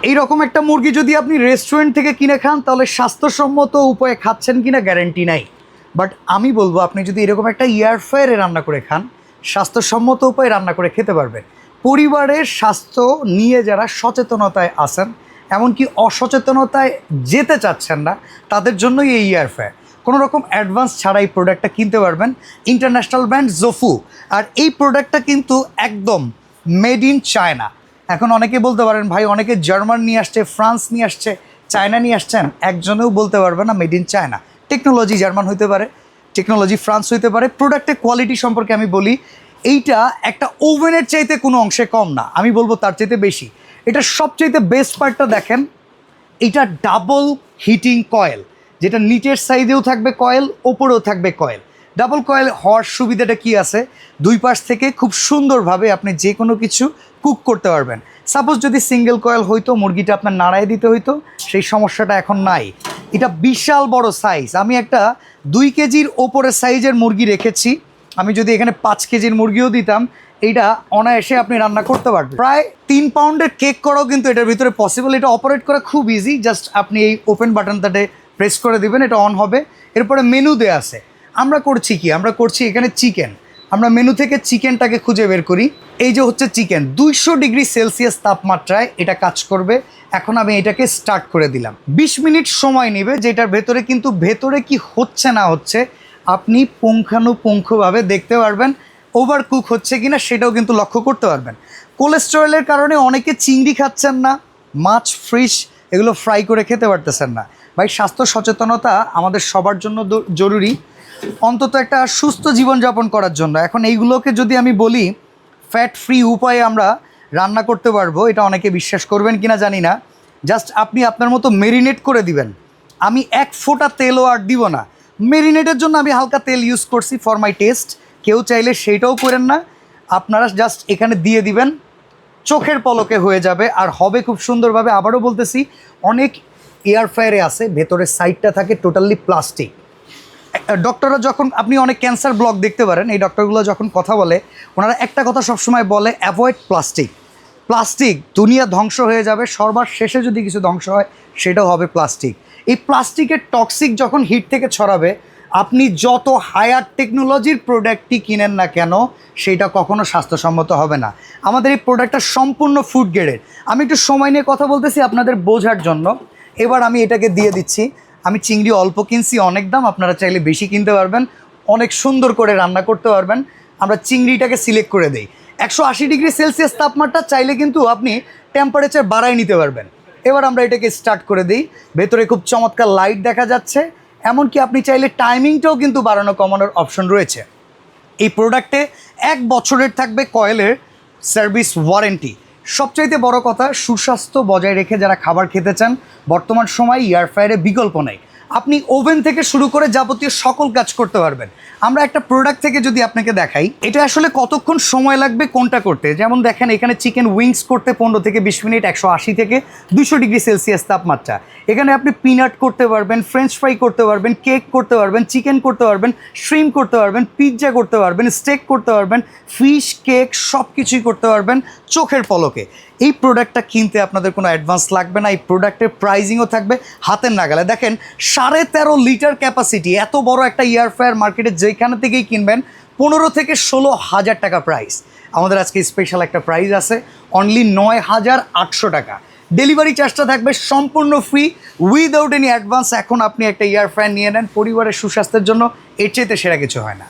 এইরকম একটা মুরগি যদি আপনি রেস্টুরেন্ট থেকে কিনে খান তাহলে স্বাস্থ্যসম্মত উপায়ে খাচ্ছেন কিনা গ্যারান্টি নাই। বাট আমি বলবো আপনি যদি এরকম একটা এয়ার ফ্রায়ারে রান্না করে খান, স্বাস্থ্যসম্মত উপায়ে রান্না করে খেতে পারবেন। পরিবারের স্বাস্থ্য নিয়ে যারা সচেতনতায় আছেন, এমনকি অসচেতনতায় যেতে চাচ্ছেন না, তাদের জন্যই এই এয়ার ফ্রায়ার। কোনো রকম অ্যাডভান্স ছাড়াই প্রোডাক্টটা কিনতে পারবেন। International brand জোফু। আর এই প্রোডাক্টটা কিন্তু একদম মেড ইন চায়না। এখন অনেকে বলতে পারেন ভাই অনেকে জার্মান নিয়ে আসছে, ফ্রান্স নিয়ে আসছে, চায়না নিয়ে আসছেন, একজনেও বলতে পারবে না made in China. Technology German হইতে পারে, টেকনোলজি ফ্রান্স হইতে পারে। প্রোডাক্টের কোয়ালিটি সম্পর্কে আমি বলি, এইটা একটা ওভেনের চাইতে কোনো অংশে কম না, আমি বলবো তার চাইতে বেশি। এটা সবচাইতে বেস্ট পার্টটা দেখেন, এটা ডাবল হিটিং কয়েল, যেটা নিচের সাইডেও থাকবে কয়েল, ওপরেও থাকবে কয়েল। ডাবল কয়েল হওয়ার সুবিধাটা কি আছে, দুই পাশ থেকে খুব সুন্দরভাবে আপনি যে কোনো কিছু কুক করতে পারবেন। সাপোজ যদি সিঙ্গেল কয়েল হইতো, মুরগিটা আপনার নাড়ায় দিতে হইতো, সেই সমস্যাটা এখন নাই। এটা বিশাল বড় সাইজ। আমি একটা 2 কেজির ওপরে সাইজের মুরগি রেখেছি। আমি যদি এখানে 5 কেজির মুরগিও দিতাম, এইটা অনায়াসে আপনি রান্না করতে পারবেন। প্রায় 3 পাউন্ডের কেক করাও কিন্তু এটার ভিতরে পসিবল। এটা অপারেট করা খুব ইজি। জাস্ট আপনি এই ওপেন বাটনটাতে প্রেস করে দিবেন, এটা অন হবে। এরপরে মেনু দেয়া আছে। আমরা করছি কি, আমরা করছি এখানে চিকেন। আমরা মেনু থেকে চিকেনটাকে খুঁজে বের করি। এই যে হচ্ছে চিকেন, 200 ডিগ্রি সেলসিয়াস তাপমাত্রায় এটা কাজ করবে। এখন আমি এটাকে স্টার্ট করে দিলাম। 20 মিনিট সময় নেবে, যেটার ভেতরে কিন্তু ভেতরে কি হচ্ছে না হচ্ছে আপনি পুঙ্খানুপুঙ্খভাবে দেখতে পারবেন। ওভার কুক হচ্ছে কিনা সেটাও কিন্তু লক্ষ্য করতে পারবেন। কোলেস্টেরলের কারণে অনেকে চিংড়ি খাচ্ছেন না, মাছ, ফিশ এগুলো ফ্রাই করে খেতে পারতেছেন না। ভাই স্বাস্থ্য সচেতনতা আমাদের সবার জন্য জরুরি, অন্তত একটা সুস্থ জীবনযাপন করার জন্য। এখন এইগুলোকে যদি আমি বলি ফ্যাট ফ্রি উপায়ে আমরা রান্না করতে পারবো, এটা অনেকে বিশ্বাস করবেন কিনা জানি না। জাস্ট আপনি আপনার মতো মেরিনেট করে দিবেন। আমি 1 ফোঁটা তেলও আর দিব না। মেরিনেটের জন্য আমি হালকা তেল ইউজ করছি ফর মাই টেস্ট। কেউ চাইলে সেইটাও করেন না, আপনারা জাস্ট এখানে দিয়ে দিবেন, চোখের পলকে হয়ে যাবে আর হবে খুব সুন্দরভাবে। আবারও বলতেছি, অনেক এয়ার ফ্রায়ারে আছে ভেতরের সাইডটা থাকে টোটালি প্লাস্টিক। ডক্টররা যখন, আপনি অনেক ক্যান্সার ব্লগ দেখতে পারেন, এই ডক্টরগুলো যখন কথা বলে ওনারা একটা কথা সবসময় বলে, অ্যাভয়েড প্লাস্টিক। প্লাস্টিক দুনিয়া ধ্বংস হয়ে যাবে, সবার শেষে যদি কিছু ধ্বংস হয় সেটাও হবে প্লাস্টিক। এই প্লাস্টিকের টক্সিক যখন হিট থেকে ছড়াবে, আপনি যত হায়ার টেকনোলজির প্রোডাক্টটি কিনেন না কেন সেটা কখনো স্বাস্থ্যসম্মত হবে না। আমাদের এই প্রোডাক্টটা সম্পূর্ণ ফুড গ্রেডের। আমি একটু সময় নিয়ে কথা বলতেছি আপনাদের বোঝার জন্য। এবার আমি এটাকে দিয়ে দিচ্ছি। আমি চিংড়ি অল্প কিনছি, অনেক দাম, আপনারা চাইলে বেশি কিনতে পারবেন, অনেক সুন্দর করে রান্না করতে পারবেন। আমরা চিংড়িটাকে সিলেক্ট করে দেই। 180 ডিগ্রি সেলসিয়াস তাপমাত্রা, চাইলে কিন্তু আপনি টেম্পারেচার বাড়ায় নিতে পারবেন। এবার আমরা এটাকে স্টার্ট করে দিই। ভেতরে খুব চমৎকার লাইট দেখা যাচ্ছে, এমনকি আপনি চাইলে টাইমিংটাও কিন্তু বাড়ানো কমানোর অপশন রয়েছে। এই প্রোডাক্টে 1 বছরের থাকবে কয়েলের সার্ভিস ওয়ারেন্টি। সবচাইতে বড় কথা, সুস্বাস্থ্য বজায় রেখে যারা খাবার খেতে চান, বর্তমান সময়ে এয়ার ফ্রায়ারে বিকল্প নেই। আপনি ওভেন থেকে শুরু করে যাবতীয় সকল কাজ করতে পারবেন। আমরা একটা প্রোডাক্ট থেকে যদি আপনাকে দেখাই, এটা আসলে কতক্ষণ সময় লাগবে কোনটা করতে। যেমন দেখেন, এখানে চিকেন উইংস করতে 15 থেকে 20 মিনিট, 180 থেকে 200 ডিগ্রি সেলসিয়াস তাপমাত্রা। এখানে আপনি পিনাট করতে পারবেন, ফ্রেঞ্চ ফ্রাই করতে পারবেন, কেক করতে পারবেন, চিকেন করতে পারবেন, শ্রিম করতে পারবেন, পিৎজা করতে পারবেন, স্টেক করতে পারবেন, ফিশ, কেক সব কিছুই করতে পারবেন চোখের পলকে। এই প্রোডাক্টটা কিনতে আপনাদের কোনো অ্যাডভান্স লাগবে না। এই প্রোডাক্টের প্রাইজিংও থাকবে হাতের নাগালে। দেখেন, 13.5 লিটার ক্যাপাসিটি, এত বড় একটা এয়ার ফ্রায়ার মার্কেটে যেখানে থেকেই কিনবেন 15 থেকে 16,000 টাকা প্রাইস। আমাদের আজকে স্পেশাল একটা প্রাইস আছে, অনলি 9,800 টাকা। ডেলিভারি চার্জটা থাকবে সম্পূর্ণ ফ্রি, উইদাউট এনি অ্যাডভান্স। এখন আপনি একটা এয়ার ফ্রায়ার নিয়ে নেন, পরিবারের সুস্বাস্থ্যের জন্য এর চাইতে সেরা কিছু হয় না।